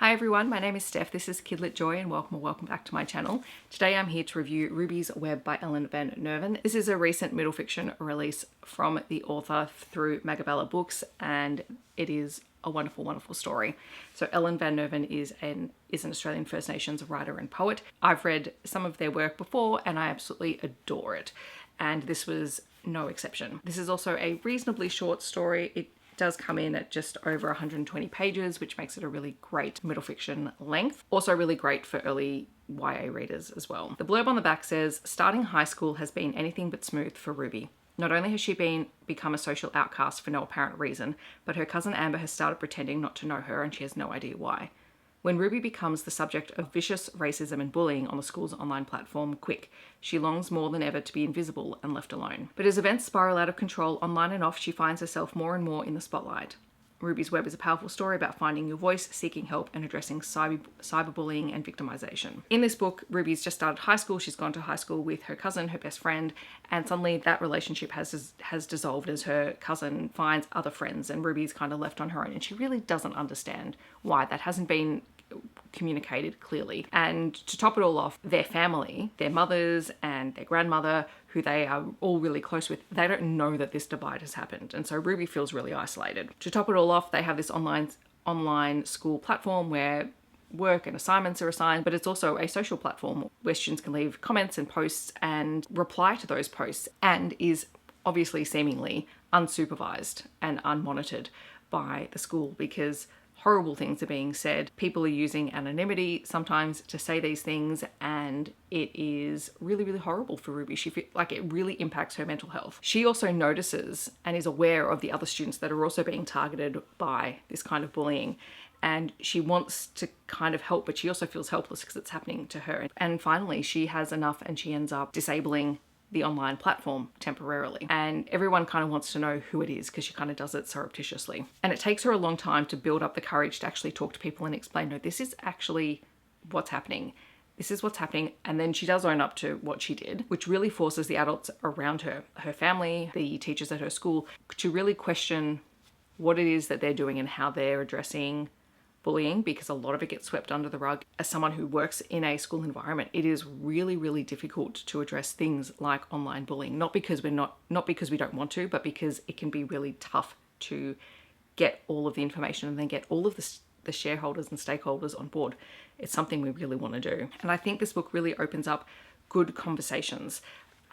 Hi everyone, my name is Steph, this is Kidlit Joy and welcome back to my channel. Today I'm here to review Ruby's Web by Ellen van Neerven. This is a recent middle fiction release from the author through Magabella Books, and it is a wonderful, wonderful story. So Ellen van Neerven is an Australian First Nations writer and poet. I've read some of their work before and I absolutely adore it, and this was no exception. This is also a reasonably short story. It does come in at just over 120 pages, which makes it a really great middle fiction length. Also really great for early YA readers as well. The blurb on the back says, starting high school has been anything but smooth for Ruby. Not only has she become a social outcast for no apparent reason, but her cousin Amber has started pretending not to know her and she has no idea why. When Ruby becomes the subject of vicious racism and bullying on the school's online platform Quick, she longs more than ever to be invisible and left alone. But as events spiral out of control online and off, she finds herself more and more in the spotlight. Ruby's Web is a powerful story about finding your voice, seeking help, and addressing cyberbullying and victimisation. In this book, Ruby's just started high school. She's gone to high school with her cousin, her best friend, and suddenly that relationship has dissolved as her cousin finds other friends and Ruby's kind of left on her own, and she really doesn't understand why. That hasn't been communicated clearly. And to top it all off, their family, their mothers and their grandmother, who they are all really close with, they don't know that this divide has happened. And so Ruby feels really isolated. To top it all off, they have this online school platform where work and assignments are assigned, but it's also a social platform where students can leave comments and posts and reply to those posts, and is obviously seemingly unsupervised and unmonitored by the school because horrible things are being said. People are using anonymity sometimes to say these things, and it is really, really horrible for Ruby. She feels like it really impacts her mental health. She also notices and is aware of the other students that are also being targeted by this kind of bullying, and she wants to kind of help, but she also feels helpless because it's happening to her. And finally, she has enough and she ends up disabling the online platform temporarily, and everyone kind of wants to know who it is because she kind of does it surreptitiously, and it takes her a long time to build up the courage to actually talk to people and explain, no, this is actually what's happening. This is what's happening. And then she does own up to what she did, which really forces the adults around her, her family, the teachers at her school, to really question what it is that they're doing and how they're addressing bullying, because a lot of it gets swept under the rug. As someone who works in a school environment, it is really, really difficult to address things like online bullying, not because we don't want to, but because it can be really tough to get all of the information and then get all of the shareholders and stakeholders on board. It's something we really want to do. And I think this book really opens up good conversations.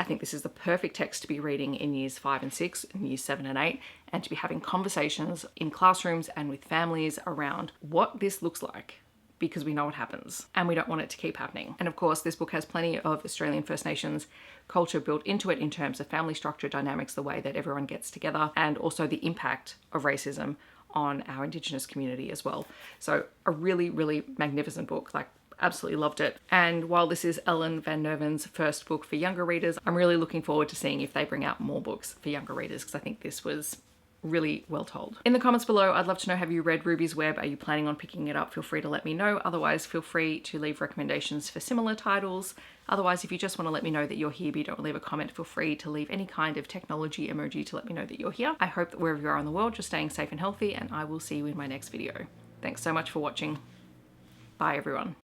I think this is the perfect text to be reading in years 5 and 6, in years 7 and 8, and to be having conversations in classrooms and with families around what this looks like, because we know what happens and we don't want it to keep happening. And of course, this book has plenty of Australian First Nations culture built into it in terms of family structure dynamics, the way that everyone gets together, and also the impact of racism on our Indigenous community as well. So a really, really magnificent book. Like, absolutely loved it. And while this is Ellen van Neerven's first book for younger readers, I'm really looking forward to seeing if they bring out more books for younger readers, because I think this was really well told. In the comments below, I'd love to know, have you read Ruby's Web? Are you planning on picking it up? Feel free to let me know. Otherwise, feel free to leave recommendations for similar titles. Otherwise, if you just want to let me know that you're here but you don't leave a comment, feel free to leave any kind of technology emoji to let me know that you're here. I hope that wherever you are in the world, you're staying safe and healthy, and I will see you in my next video. Thanks so much for watching. Bye everyone.